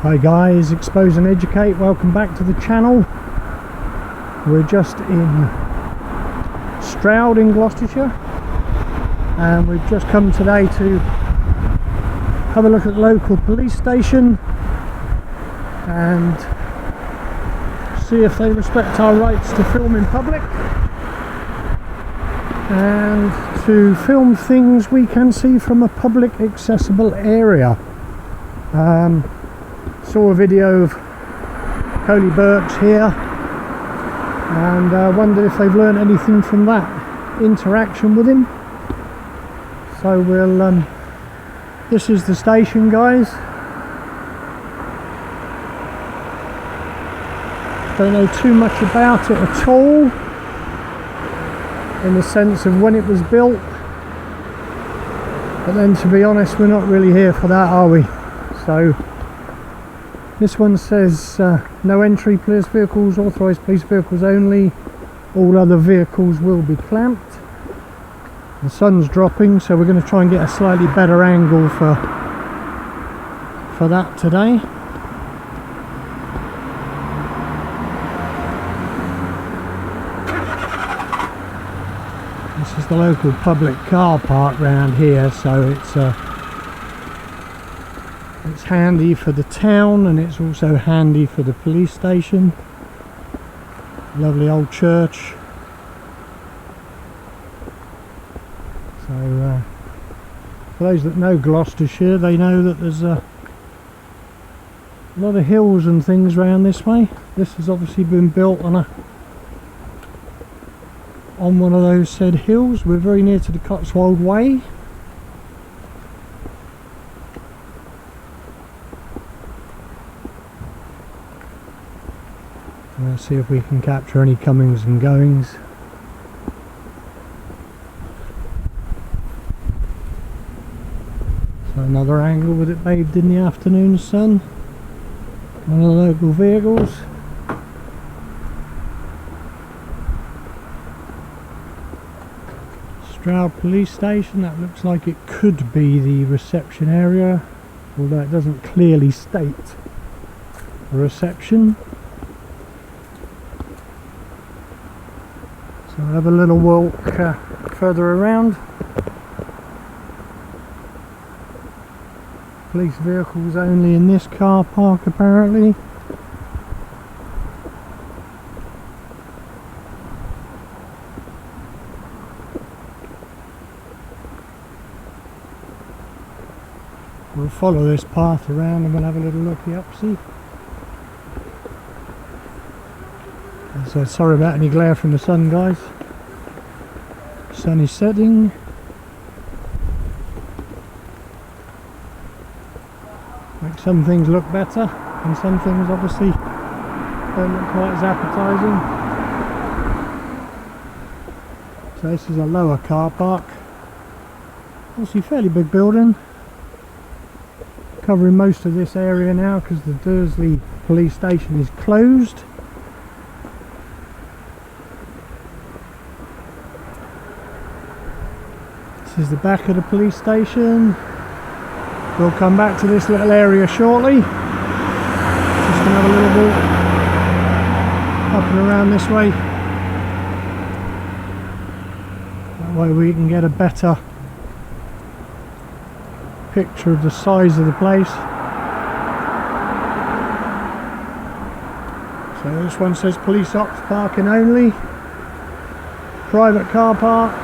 Hi guys, Expose and Educate, welcome back to the channel. We're just in Stroud in Gloucestershire, and we've just come today to have a look at the local police station and see if they respect our rights to film in public and to film things we can see from a public accessible area. Saw a video of Coley Burke's here and wondered if they've learned anything from that interaction with him. So we'll this is the station, guys. Don't know too much about it at all in the sense of when it was built, but then to be honest, we're not really here for that, are we? So this one says no entry, police vehicles, authorised police vehicles only, all other vehicles will be clamped. The sun's dropping, so we're going to try and get a slightly better angle for that today. This is the local public car park round here, so it's handy for the town and it's also handy for the police station. Lovely old church. So for those that know Gloucestershire, they know that there's a lot of hills and things around this way. This has obviously been built on one of those said hills. We're very near to the Cotswold Way. Let's see if we can capture any comings and goings. So another angle with it bathed in the afternoon sun. One of the local vehicles. Stroud Police Station, that looks like it could be the reception area, although it doesn't clearly state a reception. So I'll have a little walk further around. Police vehicles only in this car park apparently. We'll follow this path around and we'll have a little looky up, see. So sorry about any glare from the sun, guys. Sun is setting. Makes some things look better and some things obviously don't look quite as appetizing. So this is a lower car park. Obviously fairly big building. Covering most of this area now because the Dursley police station is closed. This is the back of the police station. We'll come back to this little area shortly. Just going to have a little walk up and around this way. That way we can get a better picture of the size of the place. So this one says police ops parking only. Private car park.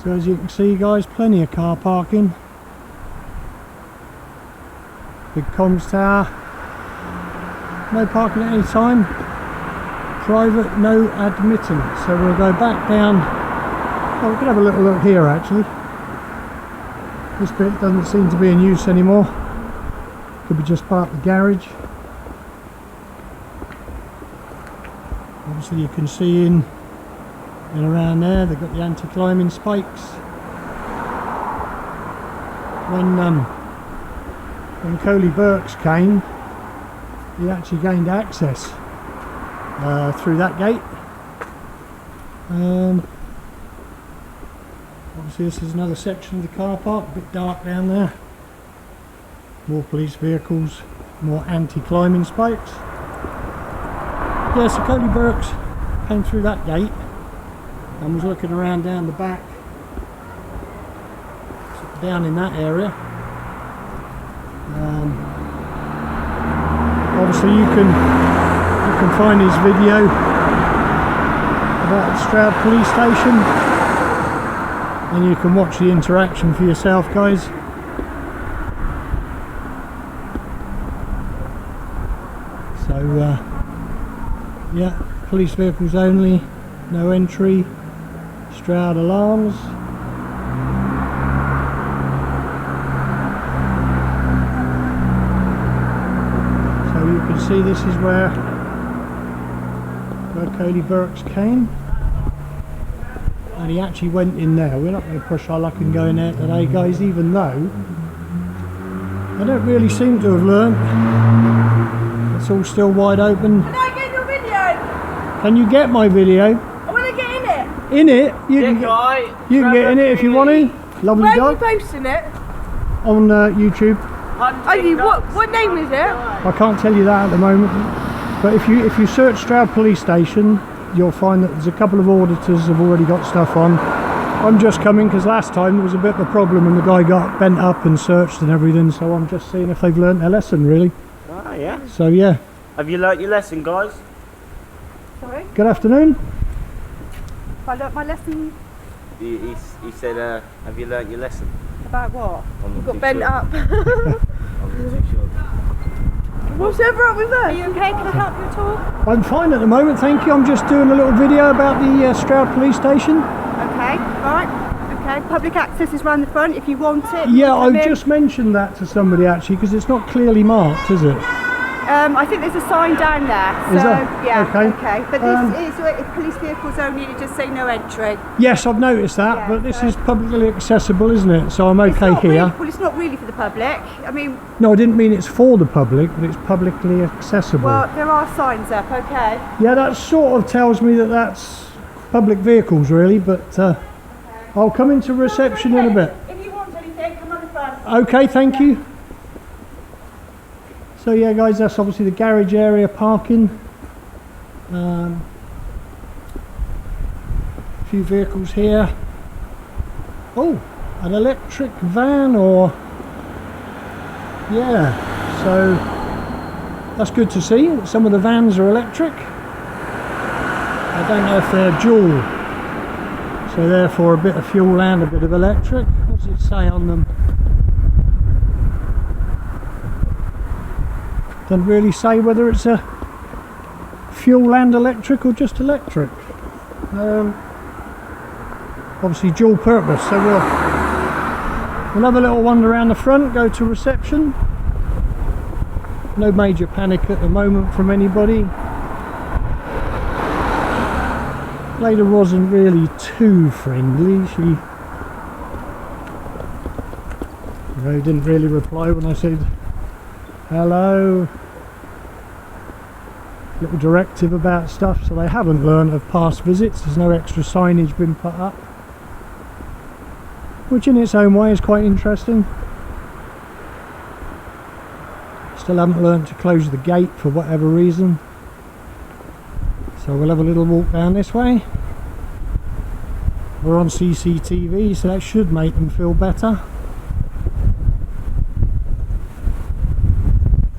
So as you can see, guys, plenty of car parking. Big comms tower. No parking at any time. Private, no admittance. So we'll go back down. Oh, we can have a little look here actually. This bit doesn't seem to be in use anymore. Could be just part of the garage. Obviously you can see in and around there they've got the anti-climbing spikes. When Coley Burke's came, he actually gained access through that gate. Obviously this is another section of the car park, a bit dark down there. More police vehicles, more anti-climbing spikes. Yeah, so Cody Burks came through that gate and was looking around down the back, sort of down in that area. Obviously you can find his video about the Stroud Police Station, and you can watch the interaction for yourself, guys. So yeah, police vehicles only, no entry, Stroud alarms. So you can see this is where Cody Burks came, and he actually went in there. We're not going to push our luck and go in there today, guys, even though I don't really seem to have learnt. It's all still wide open. Can I get your video? Can you get my video? I want to get in it. In it? You can get in it if you want to. Lovely Where dog. are you posting it? On YouTube. What name is it? I can't tell you that at the moment, but if you search Stroud Police Station, you'll find that there's a couple of auditors have already got stuff on. I'm just coming because last time there was a bit of a problem and the guy got bent up and searched and everything, so I'm just seeing if they've learnt their lesson, really. Ah, yeah. So yeah. Have you learnt your lesson, guys? Sorry? Good afternoon. Have I learnt my lesson? He said, have you learnt your lesson? About what? I'm not Got too bent sure. up. I'm not too sure. What's ever up with that? Are you okay? Can I help you at all? I'm fine at the moment, thank you. I'm just doing a little video about the Stroud Police Station. Okay, right. Okay, public access is round the front if you want it. Yeah, I come in. just mentioned that to somebody actually because it's not clearly marked, is it? I think there's a sign down there. Is So, there? yeah, Okay. But this is police vehicles only, it just say no entry. Yes, I've noticed that, Yeah, but this so- is publicly accessible, isn't it? So I'm It's okay not here. really, well, it's not really for the public. I mean, No, I didn't mean it's for the public, but it's publicly accessible. well, there are signs up, okay. Yeah, that sort of tells me that that's public vehicles, really, but I'll come into reception in a bit. If you want anything, come on the front. Okay, thank you. So yeah, guys, that's obviously the garage area parking. A few vehicles here. Oh, an electric van, or yeah, so that's good to see. Some of the vans are electric. I don't know if they're dual, so therefore a bit of fuel and a bit of electric. What does it say on them? Doesn't really say whether it's a fuel and electric or just electric. Obviously dual purpose, so we'll have a little wander around the front, go to reception. No major panic at the moment from anybody. Lady wasn't really too friendly. She didn't really reply when I said hello. Little directive about stuff, so they haven't learned of past visits. There's no extra signage been put up, which in its own way is quite interesting. Still haven't learned to close the gate for whatever reason, so we'll have a little walk down this way. We're on CCTV, so that should make them feel better.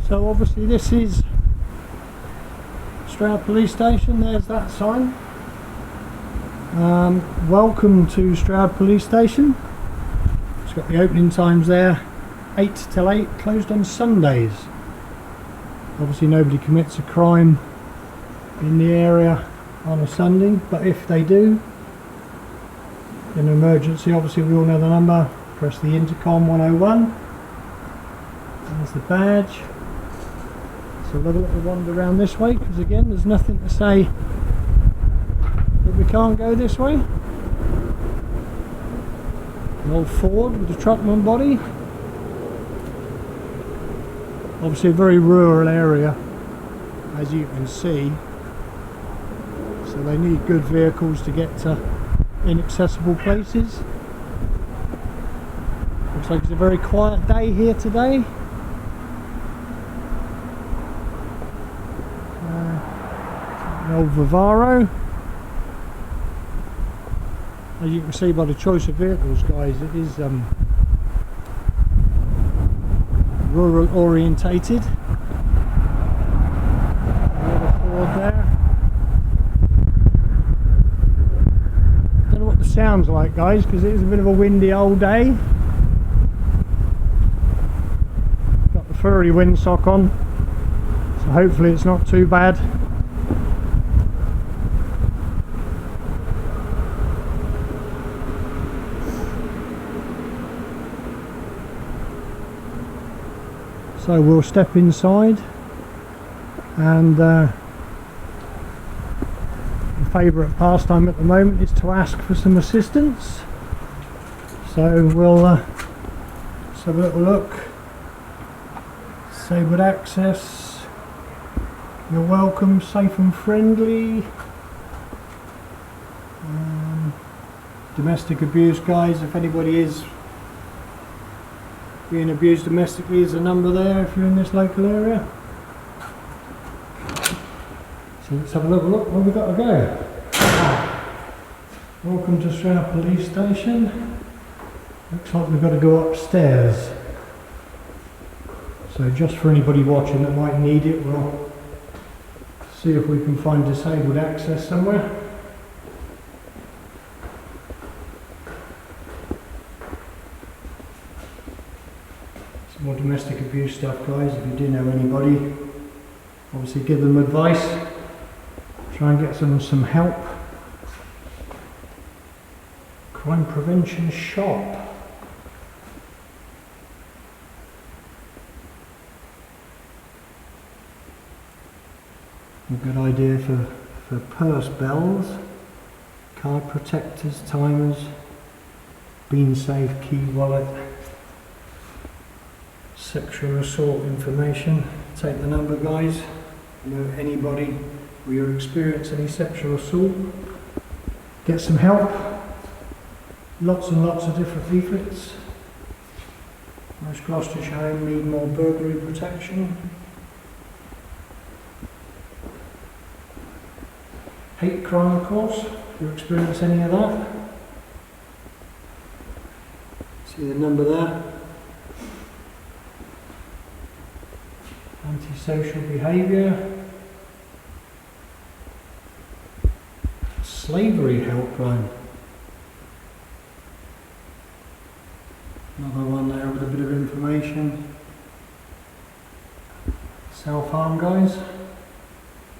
So obviously this is Stroud Police Station. There's that sign. Welcome to Stroud Police Station. It's got the opening times there, 8 till 8, closed on Sundays. Obviously nobody commits a crime in the area on a Sunday, but if they do, in an emergency, obviously we all know the number, press the intercom 101. There's the badge. So we'll have a little wander around this way, because again there's nothing to say that we can't go this way. An old Ford with a truckman body. Obviously a very rural area, as you can see, so they need good vehicles to get to inaccessible places. Looks like it's a very quiet day here today. An old Vivaro. As you can see by the choice of vehicles, guys, it is rural orientated. Another Ford there. Don't know what the sound's like, guys, because it is a bit of a windy old day. Got the furry windsock on, so hopefully it's not too bad. So we'll step inside, and the favourite pastime at the moment is to ask for some assistance. So we'll just have a little look. Disabled access, you're welcome, safe and friendly. Domestic abuse, guys, if anybody is being abused domestically, there's a number there if you're in this local area. So let's have a look where we've got to go. Welcome to Stroud Police Station. Looks like we've got to go upstairs. So just for anybody watching that might need it, we'll see if we can find disabled access somewhere. More domestic abuse stuff, guys. If you do know anybody, obviously give them advice, try and get some help. Crime prevention shop. A good idea for purse bells, card protectors, timers, bean safe, key wallet. Sexual assault information. Take the number, guys. You know anybody where you experience any sexual assault, get some help. Lots and lots of different leaflets. Most Gloucestershire home need more burglary protection. Hate crime, of course, if you experience any of that. See the number there. Antisocial behaviour, slavery helpline. Another one there with a bit of information. Self-harm, guys. A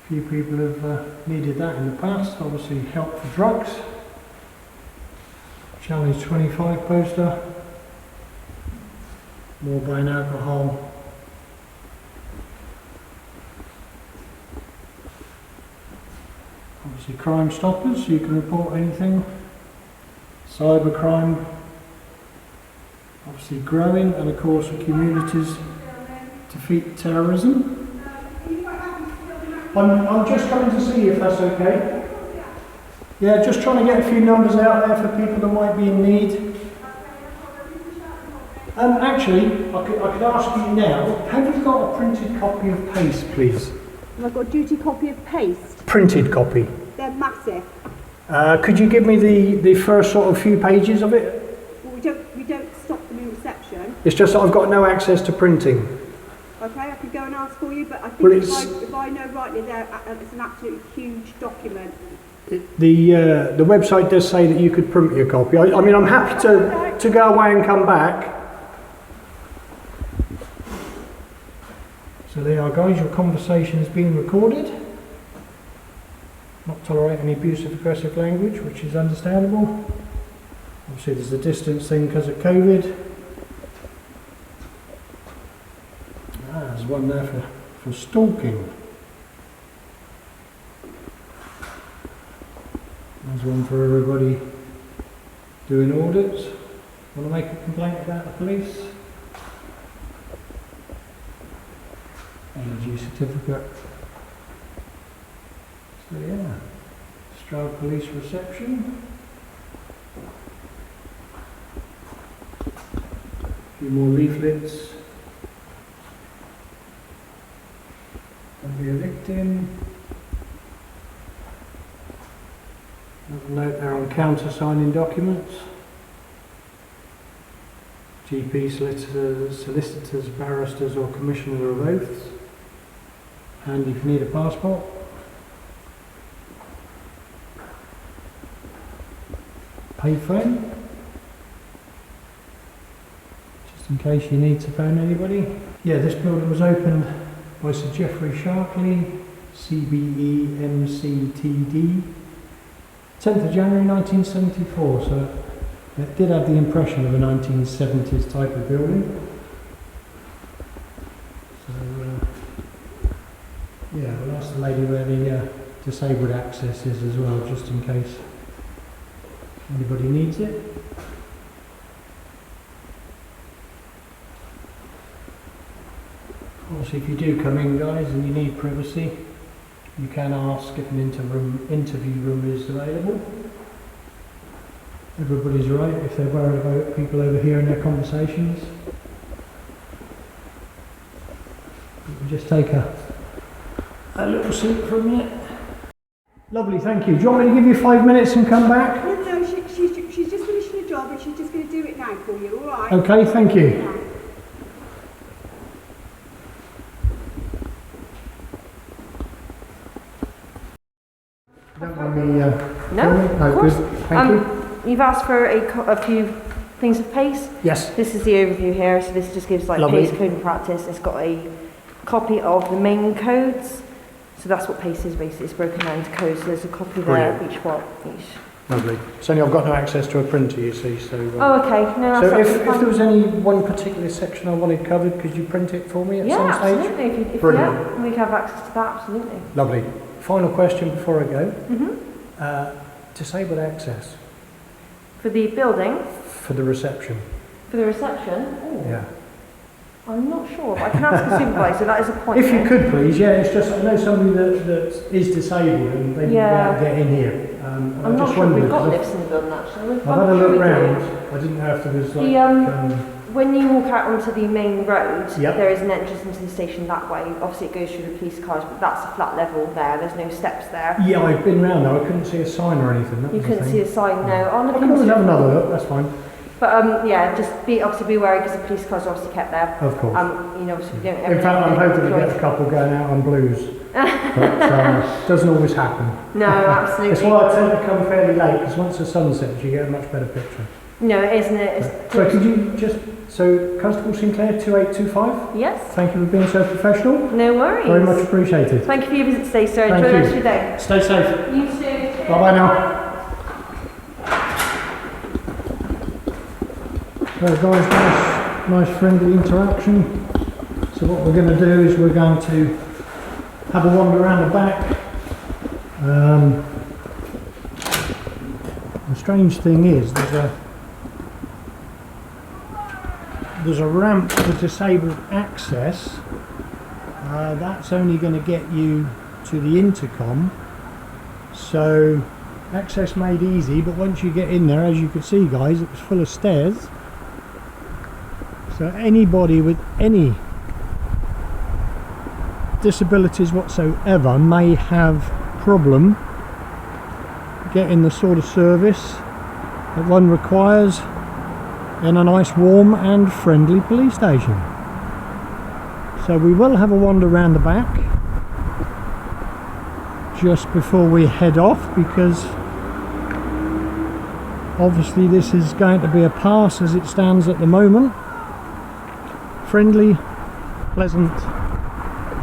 few people have needed that in the past. Obviously, help for drugs. Challenge 25 poster. More buying alcohol. Obviously Crime Stoppers, so you can report anything. Cybercrime, obviously growing, and of course the communities defeat terrorism. I'm just coming to see you if that's okay. Yeah, just trying to get a few numbers out there for people that might be in need. Actually, I could ask you now, have you got a printed copy of Paste, please? I've got a duty copy of Paste. Printed copy. They're massive. Could you give me the first sort of few pages of it? Well, we don't stock them in reception. It's just that I've got no access to printing. Okay, I could go and ask for you, but I think Well, if I know rightly, it's an absolutely huge document. The website does say that you could print me a copy. I mean, I'm happy to go away and come back. So there you are, guys. Your conversation is being recorded. Not tolerate any abusive, aggressive language, which is understandable. Obviously, there's a distance thing because of COVID. There's one there for stalking. There's one for everybody doing audits. Want to make a complaint about the police? Energy certificate. So yeah, Stroud Police Reception. few more leaflets. Don't be a victim. Another note there on countersigning documents. GP, solicitors, barristers or commissioner of oaths. And if you need a passport. Payphone, just in case you need to phone anybody. Yeah, this building was opened by Sir Geoffrey Sharkley, CBE MCTD, 10th of January 1974, so it did have the impression of a 1970s type of building. So, yeah, we'll ask the lady where the disabled access is as well, just in case anybody needs it. Also, if you do come in, guys, and you need privacy, you can ask if an interview room is available. Everybody's right if they're worried about people overhearing their conversations. We'll just take a little seat for a minute. Lovely, thank you. Do you want me to give you 5 minutes and come back? No, she's just finishing her job and she's just going to do it now for you, alright? Okay, thank you. Yeah. Don't mind me No, filming? of course. Good. Thank you. You've asked for a few things of PACE. Yes. This is the overview here, so this just gives like Lovely. PACE code and practice. It's got a copy of the main codes. So that's what PACE is basically. It's broken down into codes. So there's a copy there of each one. Lovely. It's only I've got no access to a printer, you see, so... Oh, okay. No, that's so if fine. there was any one particular section I wanted covered, could you print it for me at some stage? Absolutely. If Brilliant. yeah, we have access to that, absolutely. Lovely. Final question before I go. Mm-hmm. Disabled access For the building, for the reception. for the reception, Yeah. I'm not sure, but I can ask the supervisor. That is a point. If you could please, yeah, it's just I know somebody that is disabled and they Yeah. can't get in here. And I'm I not just sure wondered, we've got 'cause lifts in the building actually. I've had a look round. I didn't know if there was like... When you walk out onto the main road, Yep. there is an entrance into the station that way. Obviously it goes through the police cars, but that's a flat level there. There's no steps there. Yeah, I've been round there. I couldn't see a sign or anything. That You was the couldn't thing. see a sign, no. I'll I look can always into have it. another look, that's fine. But yeah, just obviously be wary because the police cars are obviously kept there. Of course. You know, so we don't In fact, I'm hoping to get a couple going out on blues. But doesn't always happen. No, absolutely. It's why I tend to come fairly late, because once the sun sets, you get a much better picture. No, it isn't it? So could you just... So, Constable Sinclair, 2825. Yes. Thank you for being so professional. No worries. Very much appreciated. Thank you for your visit today, sir. Thank Enjoy the you. rest of your day. Stay safe. You too. Bye-bye now. Well guys, nice friendly interaction. So what we're going to do is we're going to have a wander around the back. The strange thing is there's a ramp for disabled access. That's only going to get you to the intercom. So access made easy, but once you get in there, as you could see guys, it was full of stairs. So anybody with any disabilities whatsoever may have problem getting the sort of service that one requires in a nice warm and friendly police station. So we will have a wander around the back just before we head off, because obviously this is going to be a pass as it stands at the moment. Friendly, pleasant.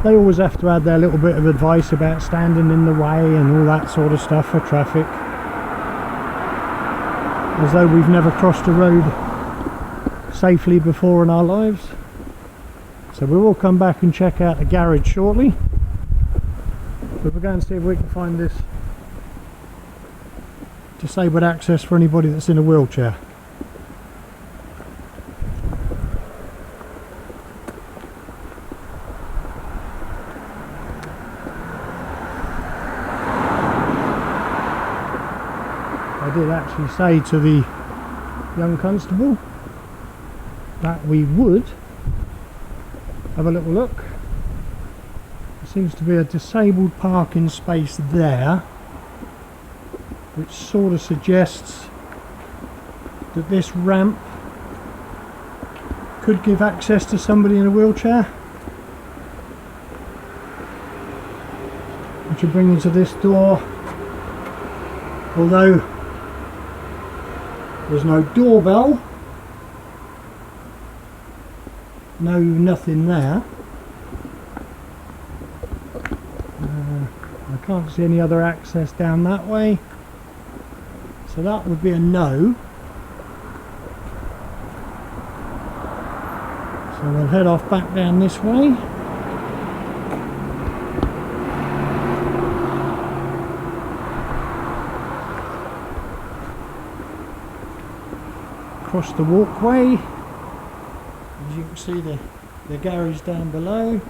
They always have to add their little bit of advice about standing in the way and all that sort of stuff for traffic, as though we've never crossed a road safely before in our lives. So we will come back and check out the garage shortly, but we're going to see if we can find this disabled access for anybody that's in a wheelchair. I did actually say to the young constable that we would have a little look. There seems to be a disabled parking space there, which sort of suggests that this ramp could give access to somebody in a wheelchair, which will bring you to this door. Although there's no doorbell, nothing there. I can't see any other access down that way, so that would be a no. So we'll head off back down this way. Across the walkway, as you can see the garage down below.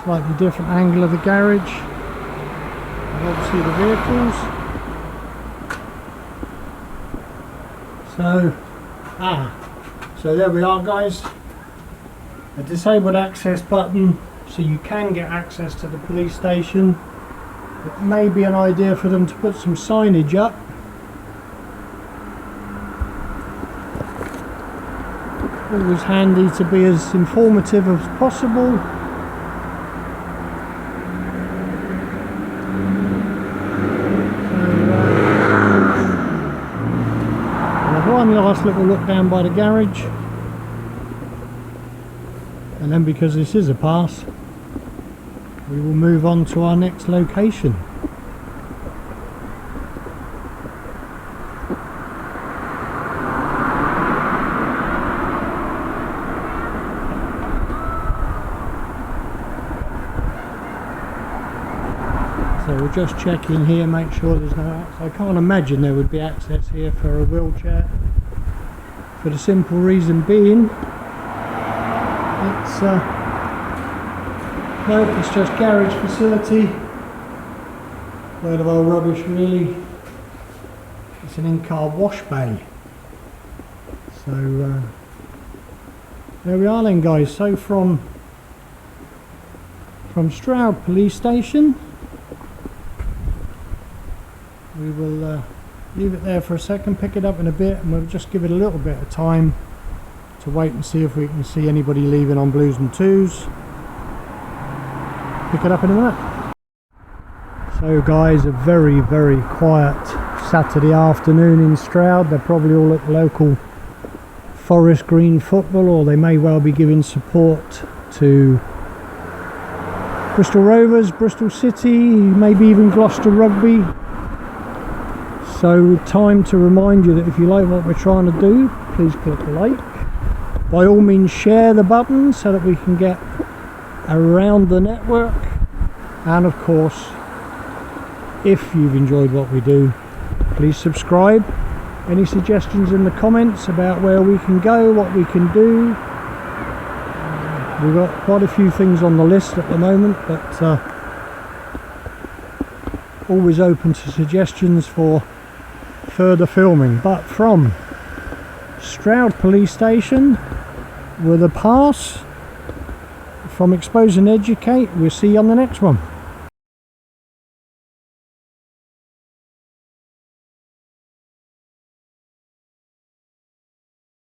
Slightly different angle of the garage, and obviously the vehicles. So there we are, guys. A disabled access button, so you can get access to the police station. It may be an idea for them to put some signage up. Always handy to be as informative as possible. We'll have one last little look down by the garage, and then, because this is a pass, we will move on to our next location. So we'll just check in here, make sure there's no access. I can't imagine there would be access here for a wheelchair, for the simple reason being it's just garage facility. Load of old rubbish, really. It's an in-car wash bay. So there we are then, guys. So from Stroud Police Station, we will leave it there for a second, pick it up in a bit, and we'll just give it a little bit of time to wait and see if we can see anybody leaving on blues and twos. Pick it up in a minute. So guys, a very quiet Saturday afternoon in Stroud. They're probably all at the local Forest Green football, or they may well be giving support to Bristol Rovers, Bristol City, maybe even Gloucester Rugby. So time to remind you that if you like what we're trying to do, please click like. By all means, share the button so that we can get around the network. And of course, if you've enjoyed what we do, please subscribe. Any suggestions in the comments about where we can go, what we can do? We've got quite a few things on the list at the moment, but always open to suggestions for further filming. But from Stroud Police Station with a pass from Expose and Educate, we'll see you on the next one.